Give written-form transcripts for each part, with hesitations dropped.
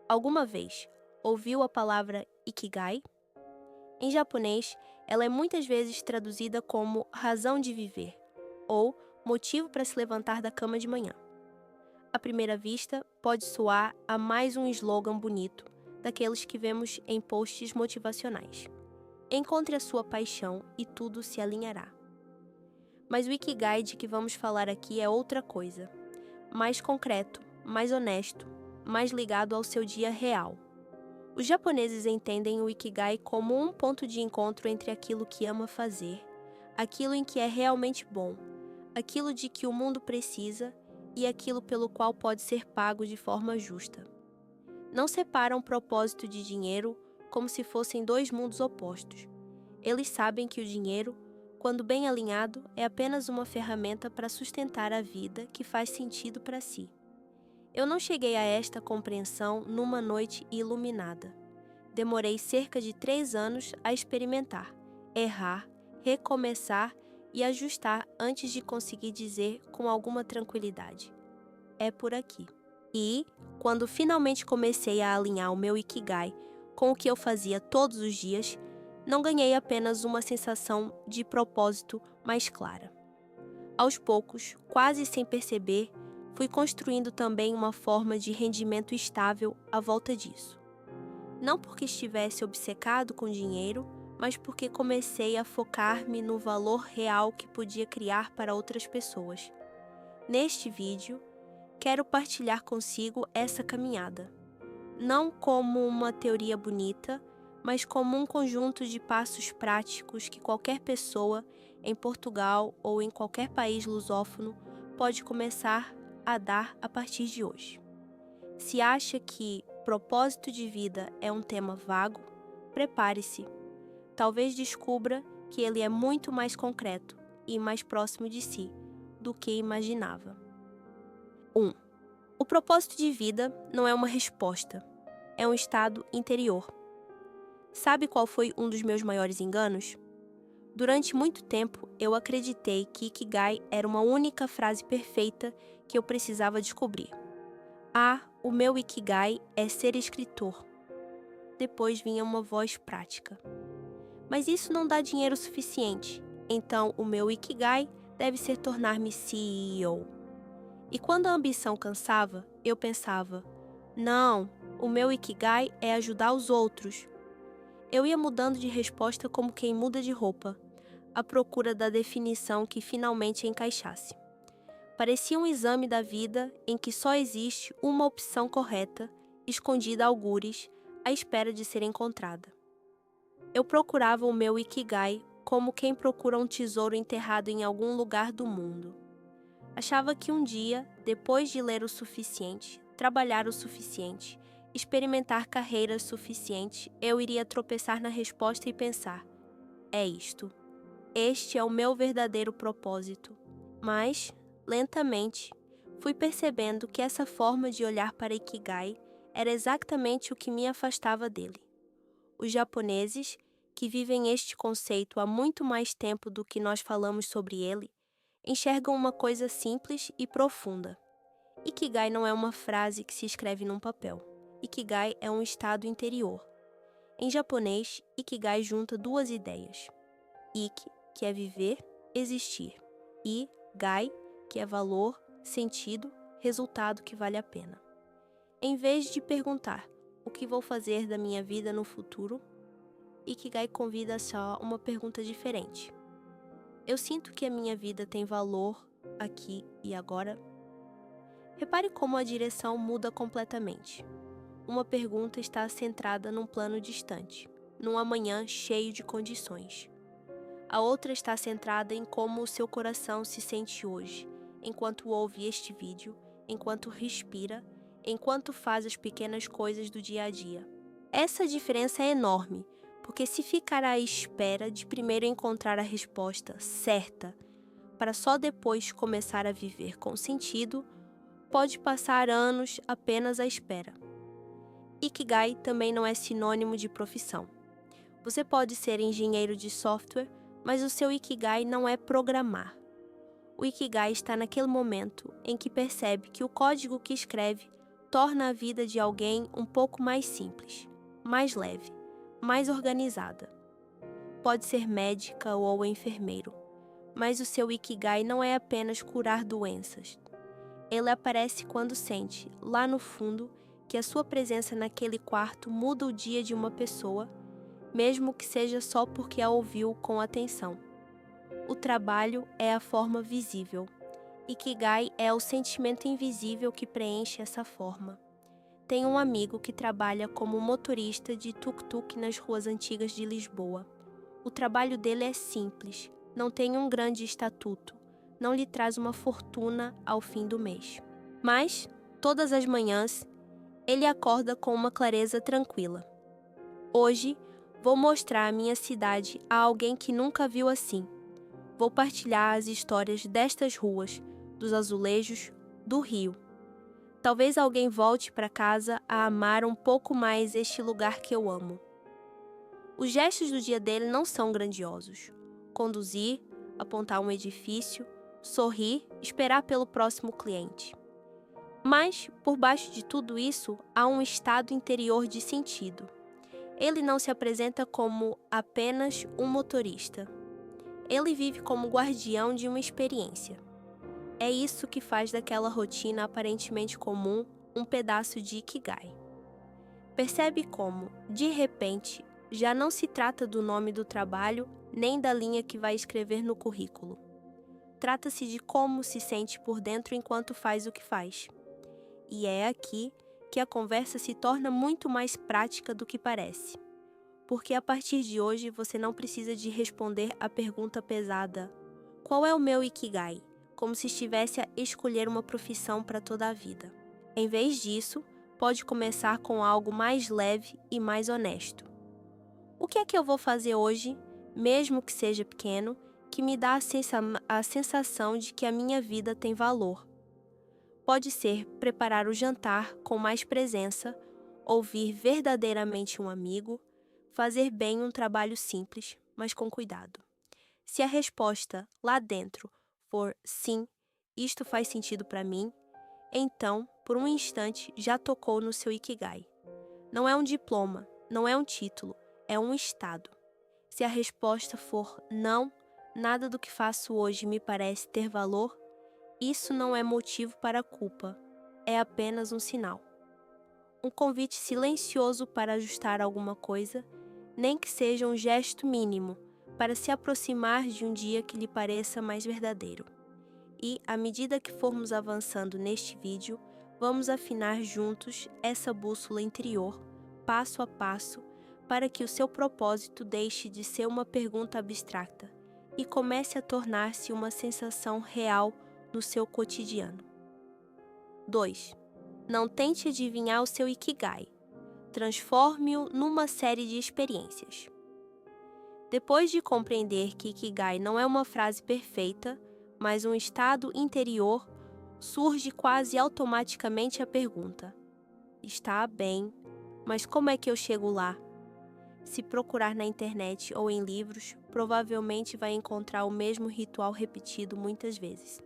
Alguma vez ouviu a palavra Ikigai? Em japonês, ela é muitas vezes traduzida como razão de viver ou motivo para se levantar da cama de manhã. À primeira vista, pode soar a mais um slogan bonito, daqueles que vemos em posts motivacionais. Encontre a sua paixão e tudo se alinhará. Mas o Ikigai de que vamos falar aqui é outra coisa, mais concreto, mais honesto, mais ligado ao seu dia real. Os japoneses entendem o Ikigai como um ponto de encontro entre aquilo que ama fazer, aquilo em que é realmente bom, aquilo de que o mundo precisa e aquilo pelo qual pode ser pago de forma justa. Não separam propósito de dinheiro como se fossem dois mundos opostos. Eles sabem que o dinheiro, quando bem alinhado, é apenas uma ferramenta para sustentar a vida que faz sentido para si. Eu não cheguei a esta compreensão numa noite iluminada. Demorei cerca de 3 anos a experimentar, errar, recomeçar e ajustar antes de conseguir dizer com alguma tranquilidade: é por aqui. E, quando finalmente comecei a alinhar o meu Ikigai com o que eu fazia todos os dias, não ganhei apenas uma sensação de propósito mais clara. Aos poucos, quase sem perceber, fui construindo também uma forma de rendimento estável à volta disso. Não porque estivesse obcecado com dinheiro, mas porque comecei a focar-me no valor real que podia criar para outras pessoas. Neste vídeo, quero partilhar consigo essa caminhada, não como uma teoria bonita, mas como um conjunto de passos práticos que qualquer pessoa, em Portugal ou em qualquer país lusófono, pode começar a dar a partir de hoje. Se acha que propósito de vida é um tema vago, prepare-se. Talvez descubra que ele é muito mais concreto e mais próximo de si do que imaginava. 1. O propósito de vida não é uma resposta, é um estado interior. Sabe qual foi um dos meus maiores enganos? Durante muito tempo, eu acreditei que Ikigai era uma única frase perfeita que eu precisava descobrir. O meu Ikigai é ser escritor. Depois vinha uma voz prática. Mas isso não dá dinheiro suficiente, então o meu Ikigai deve ser tornar-me CEO. E quando a ambição cansava, eu pensava, não, o meu Ikigai é ajudar os outros. Eu ia mudando de resposta como quem muda de roupa, à procura da definição que finalmente encaixasse. Parecia um exame da vida em que só existe uma opção correta, escondida a algures, à espera de ser encontrada. Eu procurava o meu Ikigai como quem procura um tesouro enterrado em algum lugar do mundo. Achava que um dia, depois de ler o suficiente, trabalhar o suficiente, experimentar carreiras suficientes, eu iria tropeçar na resposta e pensar: é isto. Este é o meu verdadeiro propósito. Mas, lentamente, fui percebendo que essa forma de olhar para Ikigai era exatamente o que me afastava dele. Os japoneses, que vivem este conceito há muito mais tempo do que nós falamos sobre ele, enxergam uma coisa simples e profunda. Ikigai não é uma frase que se escreve num papel. Ikigai é um estado interior. Em japonês, Ikigai junta duas ideias. Iki, que é viver, existir. E Gai, que é valor, sentido, resultado que vale a pena. Em vez de perguntar o que vou fazer da minha vida no futuro, Ikigai convida só uma pergunta diferente. Eu sinto que a minha vida tem valor aqui e agora? Repare como a direção muda completamente. Uma pergunta está centrada num plano distante, num amanhã cheio de condições. A outra está centrada em como o seu coração se sente hoje, enquanto ouve este vídeo, enquanto respira, enquanto faz as pequenas coisas do dia a dia. Essa diferença é enorme, porque se ficar à espera de primeiro encontrar a resposta certa, para só depois começar a viver com sentido, pode passar anos apenas à espera. Ikigai também não é sinônimo de profissão. Você pode ser engenheiro de software, mas o seu Ikigai não é programar. O Ikigai está naquele momento em que percebe que o código que escreve torna a vida de alguém um pouco mais simples, mais leve, mais organizada. Pode ser médica ou enfermeiro, mas o seu Ikigai não é apenas curar doenças. Ele aparece quando sente, lá no fundo, que a sua presença naquele quarto muda o dia de uma pessoa, mesmo que seja só porque a ouviu com atenção. O trabalho é a forma visível. Ikigai é o sentimento invisível que preenche essa forma. Tenho um amigo que trabalha como motorista de tuk-tuk nas ruas antigas de Lisboa. O trabalho dele é simples, não tem um grande estatuto, não lhe traz uma fortuna ao fim do mês. Mas, todas as manhãs, ele acorda com uma clareza tranquila. Hoje, vou mostrar a minha cidade a alguém que nunca viu assim. Vou partilhar as histórias destas ruas, dos azulejos, do rio. Talvez alguém volte para casa a amar um pouco mais este lugar que eu amo. Os gestos do dia dele não são grandiosos. Conduzir, apontar um edifício, sorrir, esperar pelo próximo cliente. Mas, por baixo de tudo isso, há um estado interior de sentido. Ele não se apresenta como apenas um motorista. Ele vive como guardião de uma experiência. É isso que faz daquela rotina aparentemente comum um pedaço de Ikigai. Percebe como, de repente, já não se trata do nome do trabalho nem da linha que vai escrever no currículo. Trata-se de como se sente por dentro enquanto faz o que faz. E é aqui que a conversa se torna muito mais prática do que parece. Porque a partir de hoje você não precisa de responder a pergunta pesada: qual é o meu Ikigai? Como se estivesse a escolher uma profissão para toda a vida. Em vez disso, pode começar com algo mais leve e mais honesto. O que é que eu vou fazer hoje, mesmo que seja pequeno, que me dá a sensação de que a minha vida tem valor? Pode ser preparar o jantar com mais presença, ouvir verdadeiramente um amigo, fazer bem um trabalho simples, mas com cuidado. Se a resposta lá dentro for sim, isto faz sentido para mim, então, por um instante, já tocou no seu Ikigai. Não é um diploma, não é um título, é um estado. Se a resposta for não, nada do que faço hoje me parece ter valor, isso não é motivo para a culpa, é apenas um sinal. Um convite silencioso para ajustar alguma coisa, nem que seja um gesto mínimo, para se aproximar de um dia que lhe pareça mais verdadeiro. E, à medida que formos avançando neste vídeo, vamos afinar juntos essa bússola interior, passo a passo, para que o seu propósito deixe de ser uma pergunta abstrata e comece a tornar-se uma sensação real no seu cotidiano. 2. Não tente adivinhar o seu Ikigai. Transforme-o numa série de experiências. Depois de compreender que Ikigai não é uma frase perfeita, mas um estado interior, surge quase automaticamente a pergunta: está bem, mas como é que eu chego lá? Se procurar na internet ou em livros, provavelmente vai encontrar o mesmo ritual repetido muitas vezes.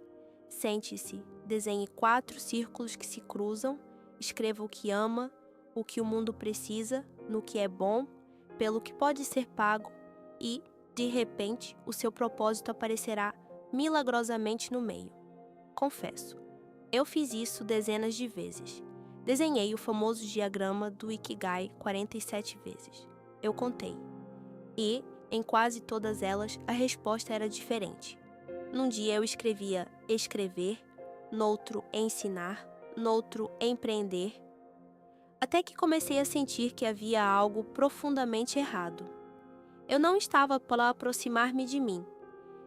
Sente-se, desenhe 4 círculos que se cruzam, escreva o que ama, o que o mundo precisa, no que é bom, pelo que pode ser pago e, de repente, o seu propósito aparecerá milagrosamente no meio. Confesso, eu fiz isso dezenas de vezes. Desenhei o famoso diagrama do Ikigai 47 vezes. Eu contei. E, em quase todas elas, a resposta era diferente. Num dia eu escrevia escrever, noutro ensinar, noutro empreender, até que comecei a sentir que havia algo profundamente errado. Eu não estava para aproximar-me de mim.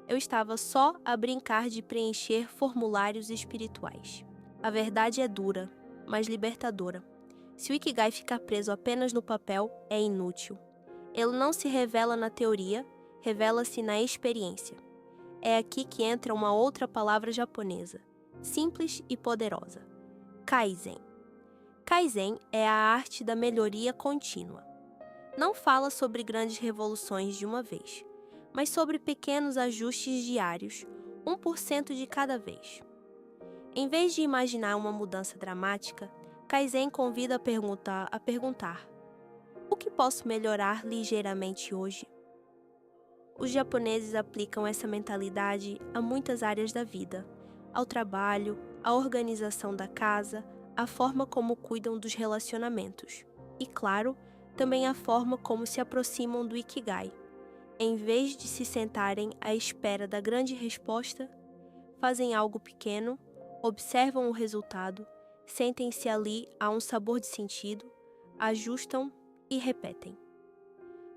Eu estava só a brincar de preencher formulários espirituais. A verdade é dura, mas libertadora. Se o Ikigai ficar preso apenas no papel, é inútil. Ele não se revela na teoria, revela-se na experiência. É aqui que entra uma outra palavra japonesa, simples e poderosa: Kaizen. Kaizen é a arte da melhoria contínua. Não fala sobre grandes revoluções de uma vez, mas sobre pequenos ajustes diários, 1% de cada vez. Em vez de imaginar uma mudança dramática, Kaizen convida a perguntar: o que posso melhorar ligeiramente hoje? Os japoneses aplicam essa mentalidade a muitas áreas da vida, ao trabalho, à organização da casa, à forma como cuidam dos relacionamentos e, claro, também à forma como se aproximam do Ikigai. Em vez de se sentarem à espera da grande resposta, fazem algo pequeno, observam o resultado, sentem-se ali a um sabor de sentido, ajustam e repetem.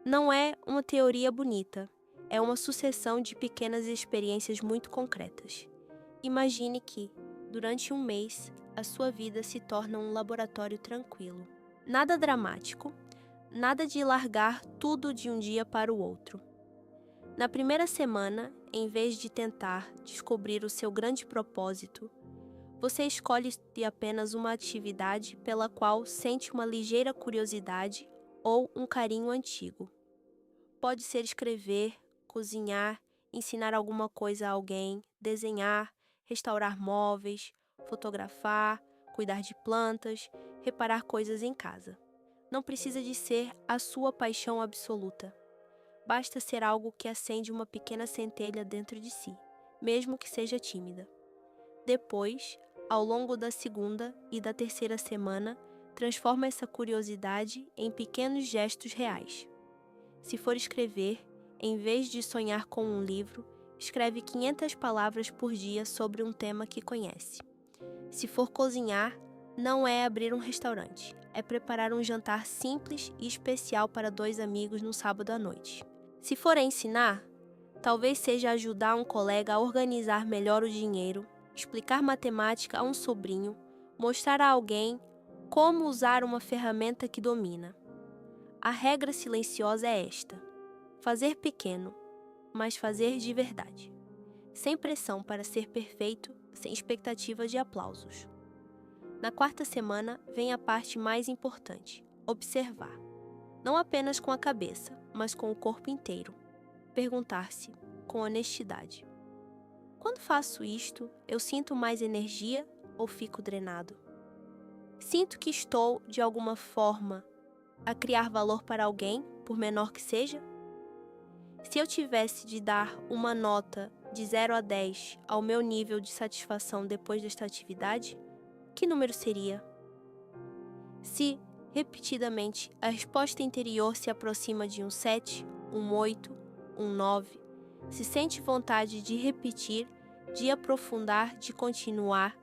Não é uma teoria bonita, é uma sucessão de pequenas experiências muito concretas. Imagine que, durante um mês, a sua vida se torna um laboratório tranquilo. Nada dramático, nada de largar tudo de um dia para o outro. Na primeira semana, em vez de tentar descobrir o seu grande propósito, você escolhe apenas uma atividade pela qual sente uma ligeira curiosidade ou um carinho antigo. Pode ser escrever, cozinhar, ensinar alguma coisa a alguém, desenhar, restaurar móveis, fotografar, cuidar de plantas, reparar coisas em casa. Não precisa de ser a sua paixão absoluta. Basta ser algo que acende uma pequena centelha dentro de si, mesmo que seja tímida. Depois, ao longo da segunda e da terceira semana, transforma essa curiosidade em pequenos gestos reais. Se for escrever, em vez de sonhar com um livro, escreve 500 palavras por dia sobre um tema que conhece. Se for cozinhar, não é abrir um restaurante, é preparar um jantar simples e especial para 2 amigos no sábado à noite. Se for ensinar, talvez seja ajudar um colega a organizar melhor o dinheiro, explicar matemática a um sobrinho, mostrar a alguém como usar uma ferramenta que domina. A regra silenciosa é esta: fazer pequeno, mas fazer de verdade. Sem pressão para ser perfeito, sem expectativa de aplausos. Na quarta semana vem a parte mais importante: observar. Não apenas com a cabeça, mas com o corpo inteiro. Perguntar-se, com honestidade: quando faço isto, eu sinto mais energia ou fico drenado? Sinto que estou, de alguma forma, a criar valor para alguém, por menor que seja? Se eu tivesse de dar uma nota de 0 a 10 ao meu nível de satisfação depois desta atividade, que número seria? Se, repetidamente, a resposta interior se aproxima de um 7, um 8, um 9, se sente vontade de repetir, de aprofundar, de continuar,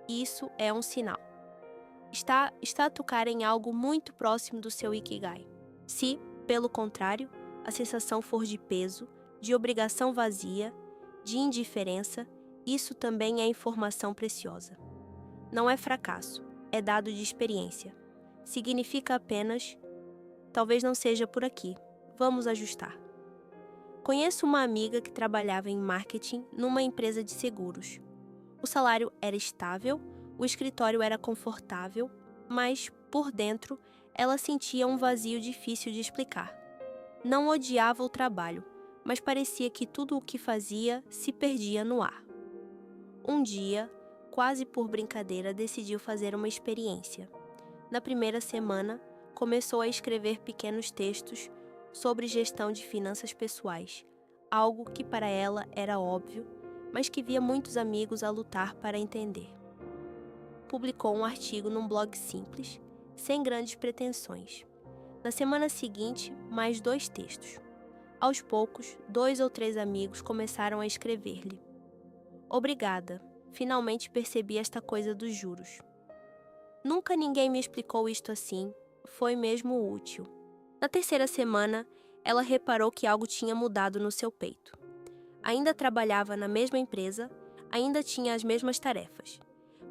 isso é um sinal. Está a tocar em algo muito próximo do seu Ikigai. Se, pelo contrário, a sensação for de peso, de obrigação vazia, de indiferença, isso também é informação preciosa. Não é fracasso, é dado de experiência. Significa apenas: talvez não seja por aqui, vamos ajustar. Conheço uma amiga que trabalhava em marketing numa empresa de seguros. O salário era estável, o escritório era confortável, mas, por dentro, ela sentia um vazio difícil de explicar. Não odiava o trabalho, mas parecia que tudo o que fazia se perdia no ar. Um dia, quase por brincadeira, decidiu fazer uma experiência. Na primeira semana, começou a escrever pequenos textos sobre gestão de finanças pessoais, algo que para ela era óbvio, mas que via muitos amigos a lutar para entender. Publicou um artigo num blog simples, sem grandes pretensões. Na semana seguinte, mais 2 textos. Aos poucos, 2 ou 3 amigos começaram a escrever-lhe: obrigada, finalmente percebi esta coisa dos juros. Nunca ninguém me explicou isto assim, foi mesmo útil. Na terceira semana, ela reparou que algo tinha mudado no seu peito. Ainda trabalhava na mesma empresa, ainda tinha as mesmas tarefas.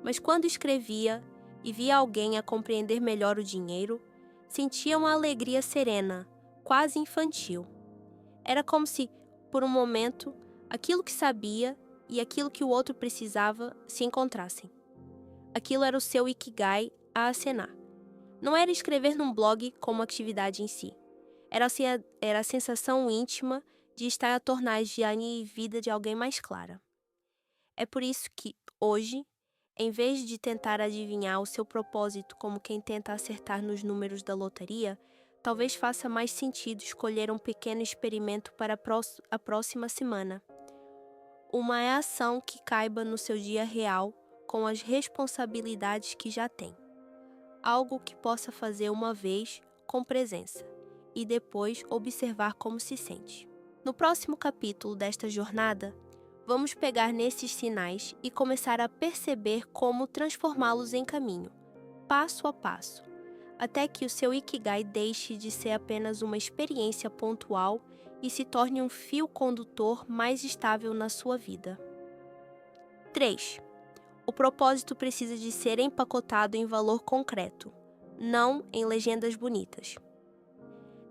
Mas quando escrevia e via alguém a compreender melhor o dinheiro, sentia uma alegria serena, quase infantil. Era como se, por um momento, aquilo que sabia e aquilo que o outro precisava se encontrassem. Aquilo era o seu Ikigai a acenar. Não era escrever num blog como atividade em si. Era a sensação íntima de estar a tornar a higiene e vida de alguém mais clara. É por isso que, hoje, Em vez de tentar adivinhar o seu propósito como quem tenta acertar nos números da loteria, talvez faça mais sentido escolher um pequeno experimento para a próxima semana. Uma ação que caiba no seu dia real com as responsabilidades que já tem. Algo que possa fazer uma vez com presença e depois observar como se sente. No próximo capítulo desta jornada, vamos pegar nesses sinais e começar a perceber como transformá-los em caminho, passo a passo, até que o seu Ikigai deixe de ser apenas uma experiência pontual e se torne um fio condutor mais estável na sua vida. 3. O propósito precisa de ser empacotado em valor concreto, não em legendas bonitas.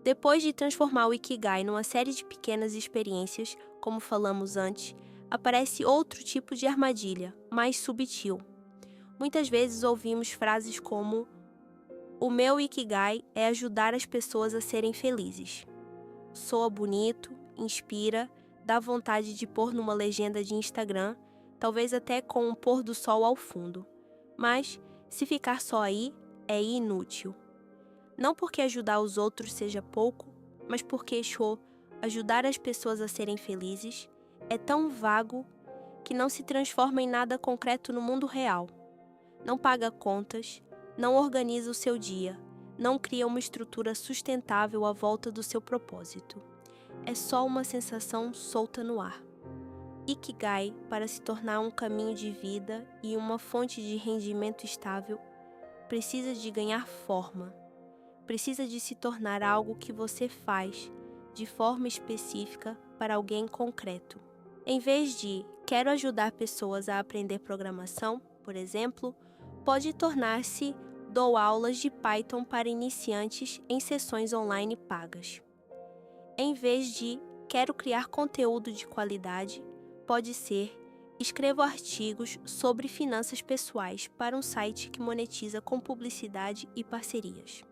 Depois de transformar o Ikigai numa série de pequenas experiências, como falamos antes, aparece outro tipo de armadilha, mais subtil. Muitas vezes ouvimos frases como: "O meu Ikigai é ajudar as pessoas a serem felizes." Soa bonito, inspira, dá vontade de pôr numa legenda de Instagram, talvez até com um pôr do sol ao fundo. Mas, se ficar só aí, é inútil. Não porque ajudar os outros seja pouco, mas porque ajudar as pessoas a serem felizes é tão vago que não se transforma em nada concreto no mundo real. Não paga contas, não organiza o seu dia, não cria uma estrutura sustentável à volta do seu propósito. É só uma sensação solta no ar. Ikigai, para se tornar um caminho de vida e uma fonte de rendimento estável, precisa de ganhar forma. Precisa de se tornar algo que você faz, de forma específica, para alguém concreto. Em vez de quero ajudar pessoas a aprender programação, por exemplo, pode tornar-se dou aulas de Python para iniciantes em sessões online pagas. Em vez de quero criar conteúdo de qualidade, pode ser escrevo artigos sobre finanças pessoais para um site que monetiza com publicidade e parcerias.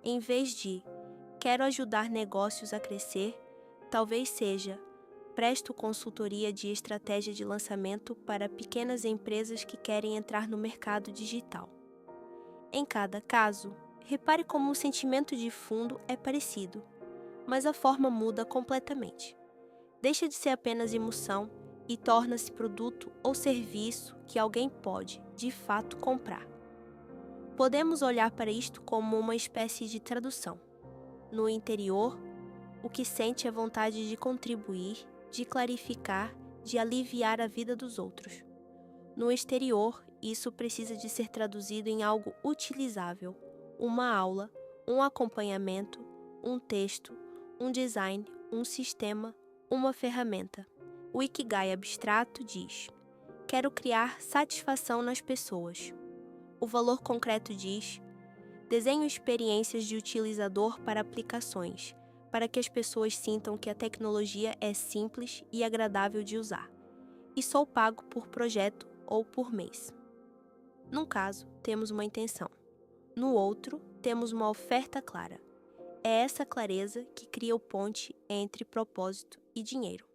Em vez de quero ajudar negócios a crescer, talvez seja presto consultoria de estratégia de lançamento para pequenas empresas que querem entrar no mercado digital. Em cada caso, repare como o sentimento de fundo é parecido, mas a forma muda completamente. Deixa de ser apenas emoção e torna-se produto ou serviço que alguém pode, de fato, comprar. Podemos olhar para isto como uma espécie de tradução. No interior, o que sente é vontade de contribuir, de clarificar, de aliviar a vida dos outros. No exterior, isso precisa de ser traduzido em algo utilizável, uma aula, um acompanhamento, um texto, um design, um sistema, uma ferramenta. O Ikigai abstrato diz: quero criar satisfação nas pessoas. O valor concreto diz: desenho experiências de utilizador para aplicações, para que as pessoas sintam que a tecnologia é simples e agradável de usar. E sou pago por projeto ou por mês. Num caso, temos uma intenção. No outro, temos uma oferta clara. É essa clareza que cria o ponte entre propósito e dinheiro.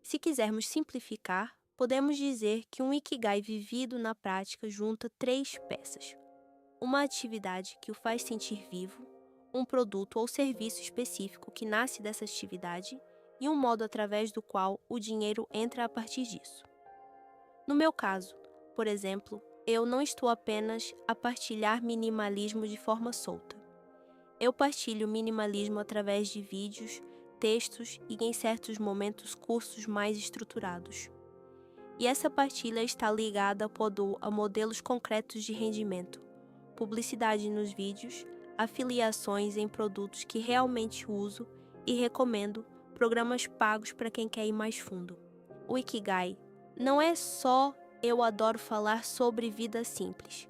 Se quisermos simplificar, podemos dizer que um Ikigai vivido na prática junta 3 peças. Uma atividade que o faz sentir vivo, um produto ou serviço específico que nasce dessa atividade e um modo através do qual o dinheiro entra a partir disso. No meu caso, por exemplo, eu não estou apenas a partilhar minimalismo de forma solta. Eu partilho minimalismo através de vídeos, textos e, em certos momentos, cursos mais estruturados. E essa partilha está ligada a modelos concretos de rendimento, publicidade nos vídeos, afiliações em produtos que realmente uso e recomendo, programas pagos para quem quer ir mais fundo. O Ikigai não é só eu adoro falar sobre vida simples.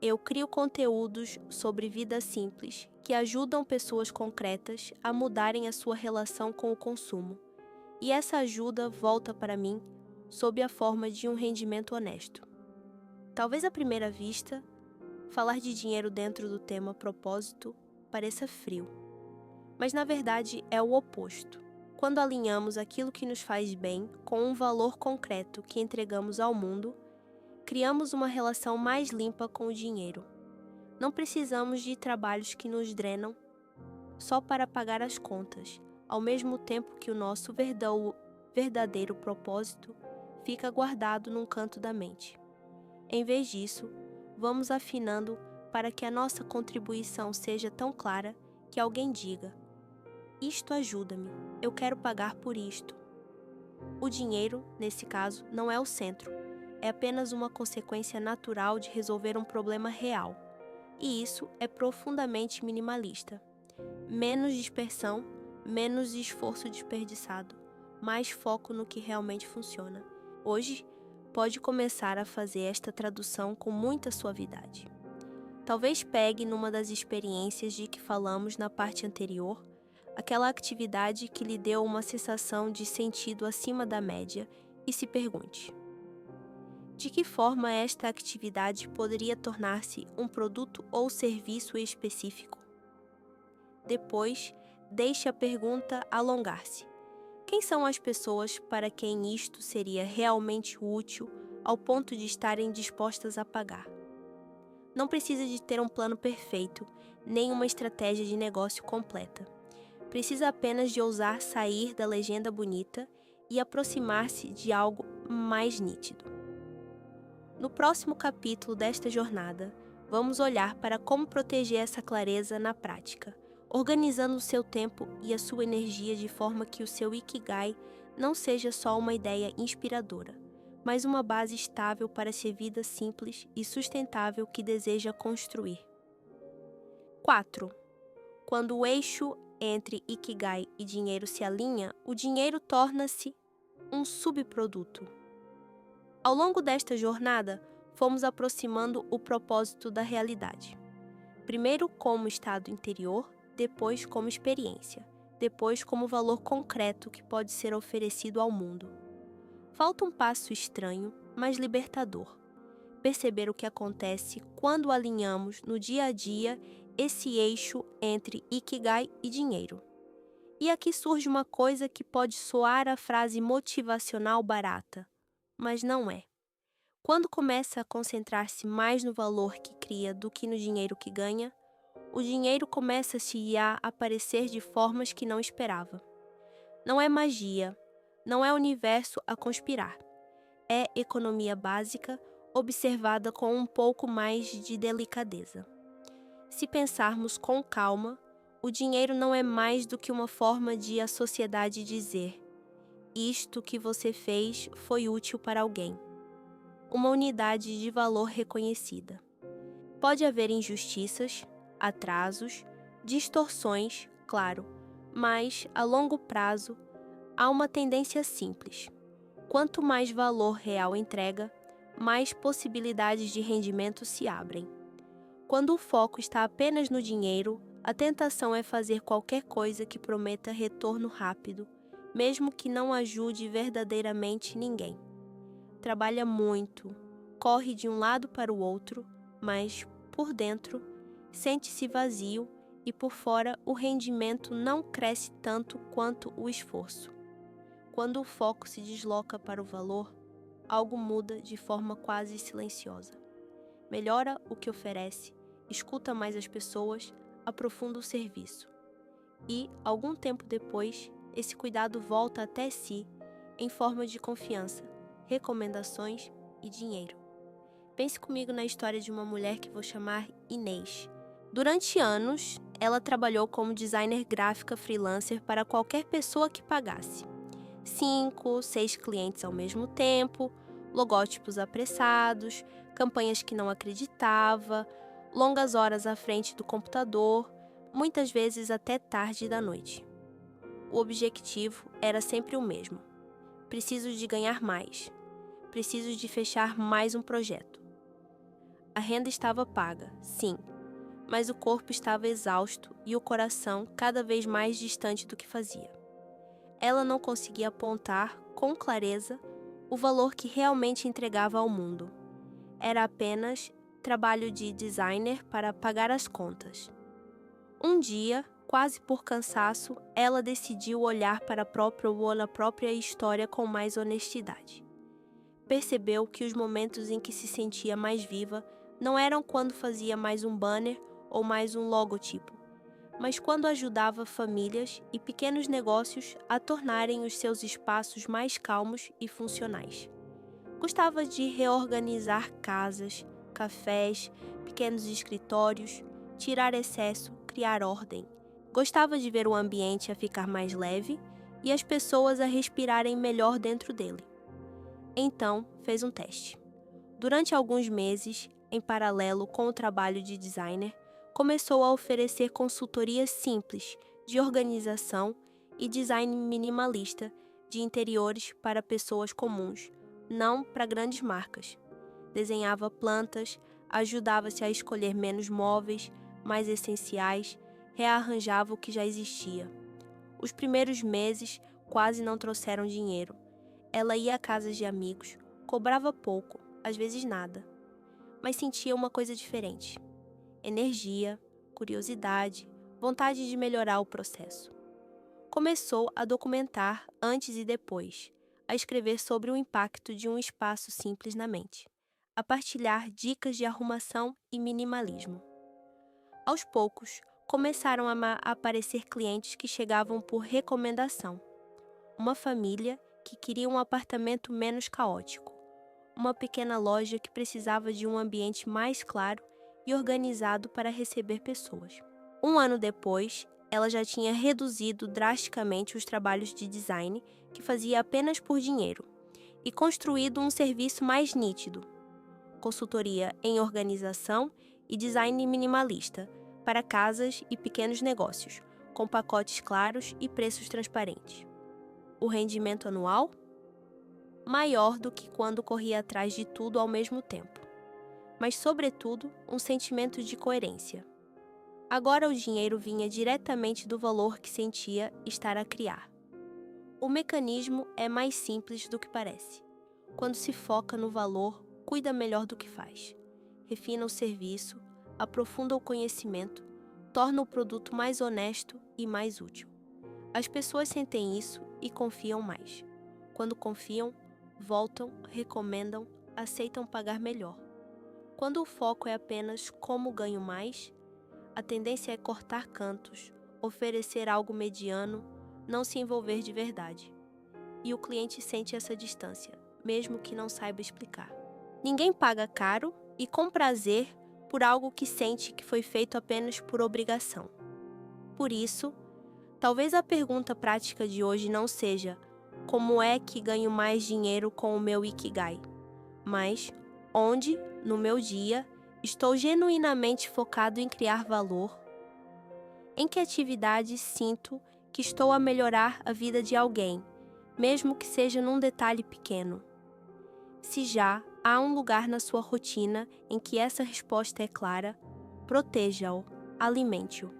Eu crio conteúdos sobre vida simples que ajudam pessoas concretas a mudarem a sua relação com o consumo. E essa ajuda volta para mim sob a forma de um rendimento honesto. Talvez à primeira vista, falar de dinheiro dentro do tema propósito pareça frio. Mas na verdade é o oposto. Quando alinhamos aquilo que nos faz bem com um valor concreto que entregamos ao mundo, criamos uma relação mais limpa com o dinheiro. Não precisamos de trabalhos que nos drenam só para pagar as contas, ao mesmo tempo que o nosso verdadeiro propósito fica guardado num canto da mente. Em vez disso, vamos afinando para que a nossa contribuição seja tão clara que alguém diga: isto ajuda-me, eu quero pagar por isto. O dinheiro, nesse caso, não é o centro, é apenas uma consequência natural de resolver um problema real. E isso é profundamente minimalista. Menos dispersão, menos esforço desperdiçado, mais foco no que realmente funciona. Hoje, pode começar a fazer esta tradução com muita suavidade. Talvez pegue numa das experiências de que falamos na parte anterior, aquela atividade que lhe deu uma sensação de sentido acima da média, e se pergunte: de que forma esta atividade poderia tornar-se um produto ou serviço específico? Depois, deixe a pergunta alongar-se. Quem são as pessoas para quem isto seria realmente útil ao ponto de estarem dispostas a pagar? Não precisa de ter um plano perfeito, nem uma estratégia de negócio completa. Precisa apenas de ousar sair da legenda bonita e aproximar-se de algo mais nítido. No próximo capítulo desta jornada, vamos olhar para como proteger essa clareza na prática, organizando o seu tempo e a sua energia de forma que o seu Ikigai não seja só uma ideia inspiradora, mas uma base estável para essa vida simples e sustentável que deseja construir. 4. Quando o eixo entre Ikigai e dinheiro se alinha, o dinheiro torna-se um subproduto. Ao longo desta jornada, fomos aproximando o propósito da realidade. Primeiro como estado interior, depois como experiência, depois como valor concreto que pode ser oferecido ao mundo. Falta um passo estranho, mas libertador. Perceber o que acontece quando alinhamos no dia a dia esse eixo entre Ikigai e dinheiro. E aqui surge uma coisa que pode soar a frase motivacional barata, mas não é. Quando começa a concentrar-se mais no valor que cria do que no dinheiro que ganha, o dinheiro começa-se a aparecer de formas que não esperava. Não é magia, não é universo a conspirar. É economia básica, observada com um pouco mais de delicadeza. Se pensarmos com calma, o dinheiro não é mais do que uma forma de a sociedade dizer: isto que você fez foi útil para alguém. Uma unidade de valor reconhecida. Pode haver injustiças, atrasos, distorções, claro, mas, a longo prazo, há uma tendência simples. Quanto mais valor real entrega, mais possibilidades de rendimento se abrem. Quando o foco está apenas no dinheiro, a tentação é fazer qualquer coisa que prometa retorno rápido, mesmo que não ajude verdadeiramente ninguém. Trabalha muito, corre de um lado para o outro, mas, por dentro, sente-se vazio e por fora o rendimento não cresce tanto quanto o esforço. Quando o foco se desloca para o valor, algo muda de forma quase silenciosa. Melhora o que oferece, escuta mais as pessoas, aprofunda o serviço. E, algum tempo depois, esse cuidado volta até si, em forma de confiança, recomendações e dinheiro. Pense comigo na história de uma mulher que vou chamar Inês. Durante anos, ela trabalhou como designer gráfica freelancer para qualquer pessoa que pagasse. 5, 6 clientes ao mesmo tempo, logótipos apressados, campanhas que não acreditava, longas horas à frente do computador, muitas vezes até tarde da noite. O objetivo era sempre o mesmo. Preciso de ganhar mais. Preciso de fechar mais um projeto. A renda estava paga, sim, mas o corpo estava exausto e o coração cada vez mais distante do que fazia. Ela não conseguia apontar, com clareza, o valor que realmente entregava ao mundo. Era apenas trabalho de designer para pagar as contas. Um dia, quase por cansaço, ela decidiu olhar para a própria história com mais honestidade. percebeu que os momentos em que se sentia mais viva não eram quando fazia mais um banner ou mais um logotipo, mas quando ajudava famílias e pequenos negócios a tornarem os seus espaços mais calmos e funcionais. Gostava de reorganizar casas, cafés, pequenos escritórios, tirar excesso, criar ordem. Gostava de ver o ambiente a ficar mais leve e as pessoas a respirarem melhor dentro dele. Então, fez um teste. Durante alguns meses, em paralelo com o trabalho de designer, começou a oferecer consultorias simples de organização e design minimalista de interiores para pessoas comuns, não para grandes marcas. Desenhava plantas, ajudava-se a escolher menos móveis, mais essenciais, rearranjava o que já existia. Os primeiros meses quase não trouxeram dinheiro. Ela ia a casas de amigos, cobrava pouco, às vezes nada, mas sentia uma coisa diferente: energia, curiosidade, vontade de melhorar o processo. Começou a documentar antes e depois, a escrever sobre o impacto de um espaço simples na mente, a partilhar dicas de arrumação e minimalismo. Aos poucos, começaram a aparecer clientes que chegavam por recomendação. Uma família que queria um apartamento menos caótico. Uma pequena loja que precisava de um ambiente mais claro e organizado para receber pessoas. Um ano depois, ela já tinha reduzido drasticamente os trabalhos de design que fazia apenas por dinheiro e construído um serviço mais nítido: consultoria em organização e design minimalista para casas e pequenos negócios, com pacotes claros e preços transparentes. O rendimento anual? Maior do que quando corria atrás de tudo ao mesmo tempo, mas, sobretudo, um sentimento de coerência. Agora o dinheiro vinha diretamente do valor que sentia estar a criar. O mecanismo é mais simples do que parece. Quando se foca no valor, cuida melhor do que faz. Refina o serviço, aprofunda o conhecimento, torna o produto mais honesto e mais útil. As pessoas sentem isso e confiam mais. Quando confiam, voltam, recomendam, aceitam pagar melhor. Quando o foco é apenas como ganho mais, a tendência é cortar cantos, oferecer algo mediano, não se envolver de verdade. E o cliente sente essa distância, mesmo que não saiba explicar. Ninguém paga caro e com prazer por algo que sente que foi feito apenas por obrigação. Por isso, talvez a pergunta prática de hoje não seja como é que ganho mais dinheiro com o meu Ikigai, mas onde, no meu dia, estou genuinamente focado em criar valor? Em que atividade sinto que estou a melhorar a vida de alguém, mesmo que seja num detalhe pequeno? Se já há um lugar na sua rotina em que essa resposta é clara, proteja-o, alimente-o.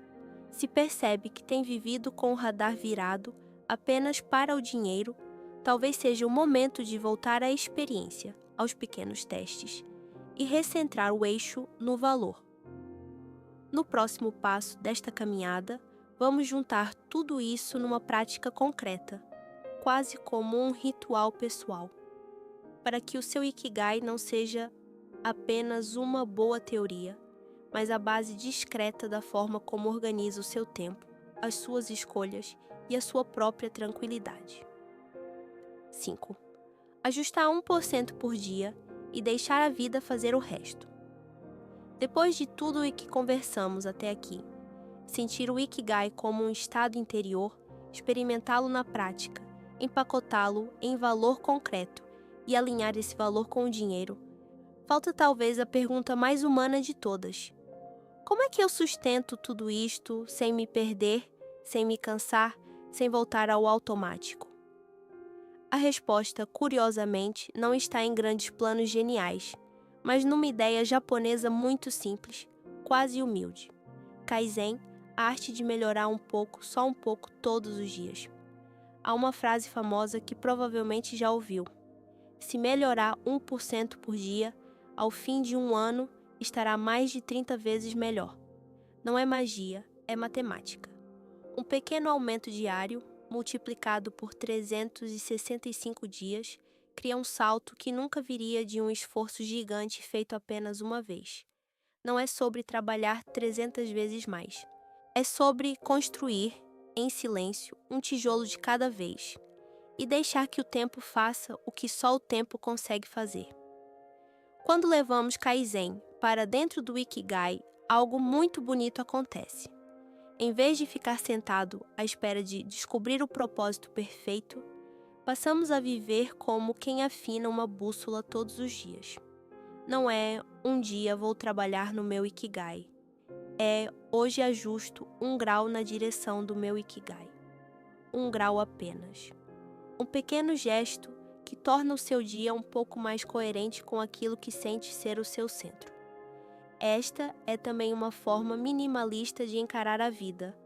Se percebe que tem vivido com o radar virado apenas para o dinheiro, talvez seja o momento de voltar à experiência, aos pequenos testes, e recentrar o eixo no valor. No próximo passo desta caminhada, vamos juntar tudo isso numa prática concreta, quase como um ritual pessoal, para que o seu Ikigai não seja apenas uma boa teoria, mas a base discreta da forma como organiza o seu tempo, as suas escolhas e a sua própria tranquilidade. 5. Ajustar 1% por dia e deixar a vida fazer o resto. Depois de tudo o que conversamos até aqui, sentir o Ikigai como um estado interior, experimentá-lo na prática, empacotá-lo em valor concreto e alinhar esse valor com o dinheiro, falta talvez a pergunta mais humana de todas: como é que eu sustento tudo isto sem me perder, sem me cansar, sem voltar ao automático? A resposta, curiosamente, não está em grandes planos geniais, mas numa ideia japonesa muito simples, quase humilde. Kaizen, a arte de melhorar um pouco, só um pouco, todos os dias. Há uma frase famosa que provavelmente já ouviu: se melhorar 1% por dia, ao fim de um ano, estará mais de 30 vezes melhor. Não é magia, é matemática. Um pequeno aumento diário, multiplicado por 365 dias, cria um salto que nunca viria de um esforço gigante feito apenas uma vez. Não é sobre trabalhar 300 vezes mais. É sobre construir, em silêncio, um tijolo de cada vez e deixar que o tempo faça o que só o tempo consegue fazer. Quando levamos Kaizen para dentro do Ikigai, algo muito bonito acontece. Em vez de ficar sentado à espera de descobrir o propósito perfeito, passamos a viver como quem afina uma bússola todos os dias. Não é um dia vou trabalhar no meu Ikigai. É hoje ajusto 1 grau na direção do meu Ikigai. 1 grau apenas. Um pequeno gesto que torna o seu dia um pouco mais coerente com aquilo que sente ser o seu centro. Esta é também uma forma minimalista de encarar a vida.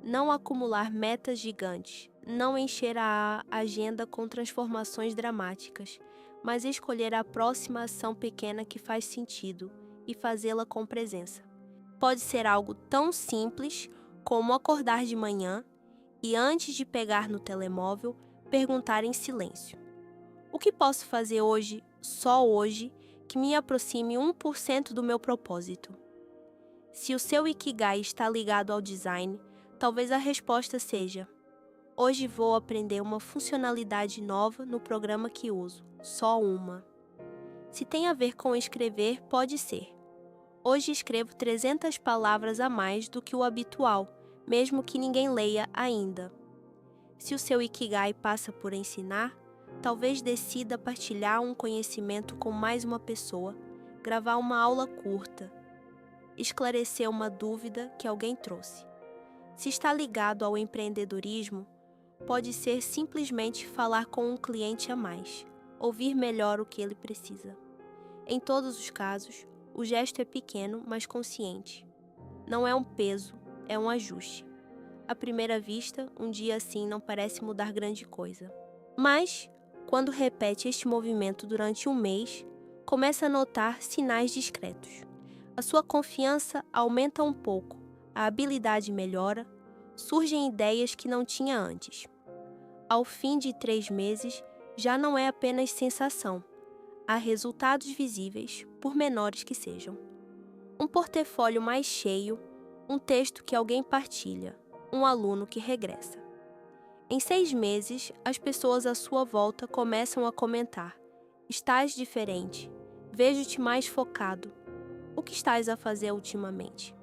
Não acumular metas gigantes, não encher a agenda com transformações dramáticas, mas escolher a próxima ação pequena que faz sentido e fazê-la com presença. Pode ser algo tão simples como acordar de manhã e, antes de pegar no telemóvel, perguntar em silêncio: o que posso fazer hoje, só hoje, que me aproxime 1% do meu propósito? Se o seu Ikigai está ligado ao design, talvez a resposta seja: hoje vou aprender uma funcionalidade nova no programa que uso, só uma. Se tem a ver com escrever, pode ser: hoje escrevo 300 palavras a mais do que o habitual, mesmo que ninguém leia ainda. Se o seu Ikigai passa por ensinar, talvez decida partilhar um conhecimento com mais uma pessoa, gravar uma aula curta, esclarecer uma dúvida que alguém trouxe. Se está ligado ao empreendedorismo, pode ser simplesmente falar com um cliente a mais, ouvir melhor o que ele precisa. Em todos os casos, o gesto é pequeno, mas consciente. Não é um peso, é um ajuste. À primeira vista, um dia assim não parece mudar grande coisa. Mas, quando repete este movimento durante um mês, começa a notar sinais discretos. A sua confiança aumenta um pouco, a habilidade melhora, surgem ideias que não tinha antes. Ao fim de 3 meses, já não é apenas sensação. Há resultados visíveis, por menores que sejam. Um portfólio mais cheio, um texto que alguém partilha, um aluno que regressa. Em 6 meses, as pessoas à sua volta começam a comentar: estás diferente, vejo-te mais focado. O que estás a fazer ultimamente?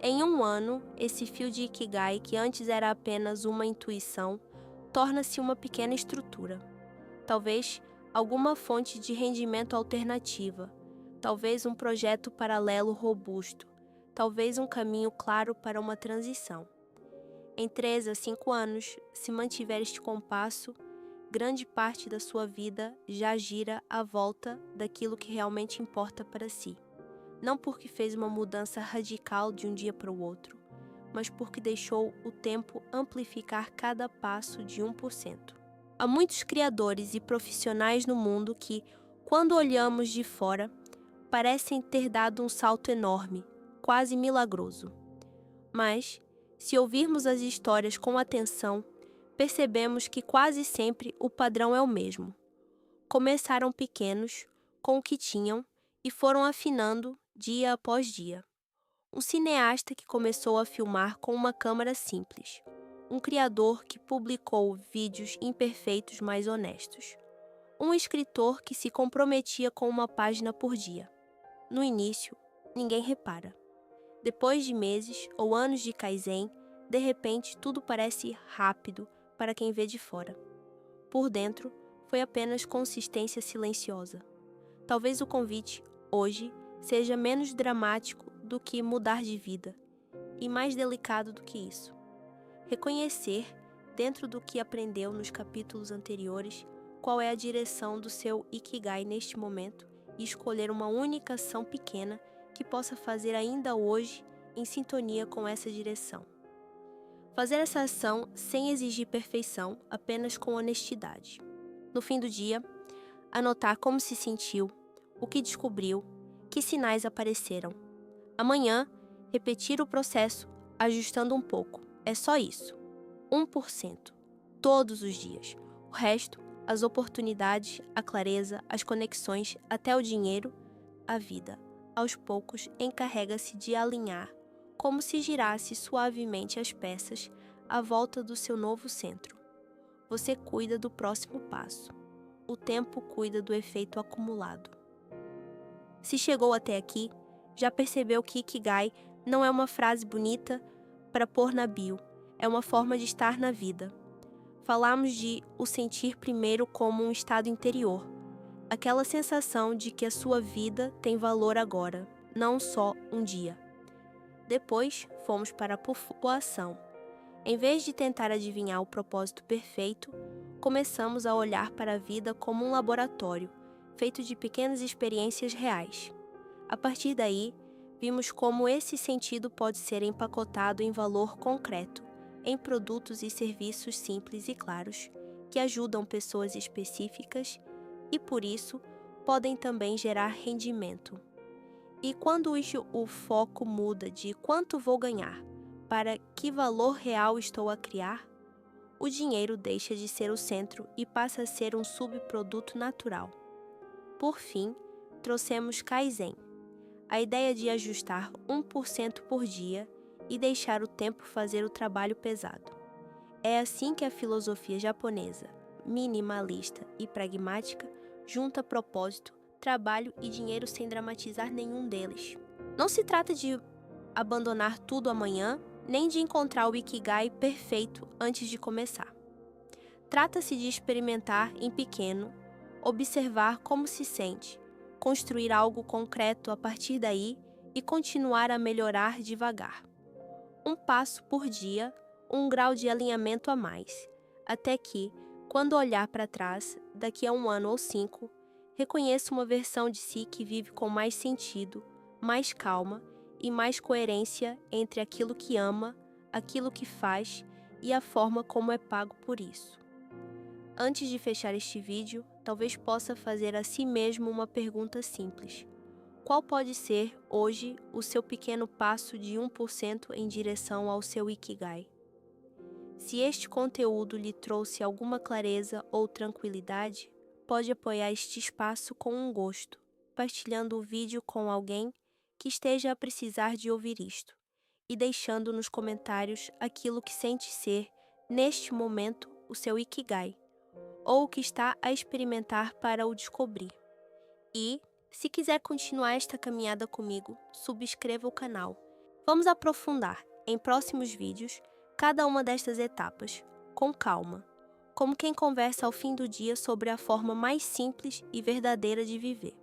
Em 1 ano, esse fio de Ikigai, que antes era apenas uma intuição, torna-se uma pequena estrutura. Talvez alguma fonte de rendimento alternativa, talvez um projeto paralelo robusto, talvez um caminho claro para uma transição. Em 3 a 5 anos, se mantiver este compasso, grande parte da sua vida já gira à volta daquilo que realmente importa para si. Não porque fez uma mudança radical de um dia para o outro, mas porque deixou o tempo amplificar cada passo de 1%. Há muitos criadores e profissionais no mundo que, quando olhamos de fora, parecem ter dado um salto enorme, quase milagroso. Mas, se ouvirmos as histórias com atenção, percebemos que quase sempre o padrão é o mesmo. Começaram pequenos, com o que tinham, e foram afinando dia após dia. Um cineasta que começou a filmar com uma câmera simples. Um criador que publicou vídeos imperfeitos, mas honestos. Um escritor que se comprometia com uma página por dia. No início, ninguém repara. Depois de meses ou anos de Kaizen, de repente tudo parece rápido para quem vê de fora. Por dentro, foi apenas consistência silenciosa. Talvez o convite, hoje, seja menos dramático do que mudar de vida, e mais delicado do que isso. Reconhecer, dentro do que aprendeu nos capítulos anteriores, qual é a direção do seu Ikigai neste momento e escolher uma única ação pequena que possa fazer ainda hoje em sintonia com essa direção. Fazer essa ação sem exigir perfeição, apenas com honestidade. No fim do dia, anotar como se sentiu, o que descobriu, que sinais apareceram. Amanhã, repetir o processo, ajustando um pouco. É só isso. 1%. Todos os dias. O resto, as oportunidades, a clareza, as conexões, até o dinheiro, a vida, aos poucos, encarrega-se de alinhar, como se girasse suavemente as peças à volta do seu novo centro. Você cuida do próximo passo. O tempo cuida do efeito acumulado. Se chegou até aqui, já percebeu que Ikigai não é uma frase bonita para pôr na bio, é uma forma de estar na vida. Falamos de o sentir primeiro como um estado interior, aquela sensação de que a sua vida tem valor agora, não só um dia. Depois, fomos para a ação. Em vez de tentar adivinhar o propósito perfeito, começamos a olhar para a vida como um laboratório, feito de pequenas experiências reais. A partir daí, vimos como esse sentido pode ser empacotado em valor concreto, em produtos e serviços simples e claros, que ajudam pessoas específicas e, por isso, podem também gerar rendimento. E quando o foco muda de quanto vou ganhar para que valor real estou a criar, o dinheiro deixa de ser o centro e passa a ser um subproduto natural. Por fim, trouxemos Kaizen, a ideia de ajustar 1% por dia e deixar o tempo fazer o trabalho pesado. É assim que a filosofia japonesa, minimalista e pragmática, junta propósito, trabalho e dinheiro sem dramatizar nenhum deles. Não se trata de abandonar tudo amanhã, nem de encontrar o Ikigai perfeito antes de começar. Trata-se de experimentar em pequeno, observar como se sente, construir algo concreto a partir daí e continuar a melhorar devagar. Um passo por dia, um grau de alinhamento a mais, até que, quando olhar para trás, daqui a 1 ano ou 5, reconheça uma versão de si que vive com mais sentido, mais calma e mais coerência entre aquilo que ama, aquilo que faz e a forma como é pago por isso. Antes de fechar este vídeo, talvez possa fazer a si mesmo uma pergunta simples. Qual pode ser, hoje, o seu pequeno passo de 1% em direção ao seu Ikigai? Se este conteúdo lhe trouxe alguma clareza ou tranquilidade, pode apoiar este espaço com um gosto, partilhando o vídeo com alguém que esteja a precisar de ouvir isto, e deixando nos comentários aquilo que sente ser, neste momento, o seu Ikigai, ou o que está a experimentar para o descobrir. E, se quiser continuar esta caminhada comigo, subscreva o canal. Vamos aprofundar, em próximos vídeos, cada uma destas etapas, com calma, como quem conversa ao fim do dia sobre a forma mais simples e verdadeira de viver.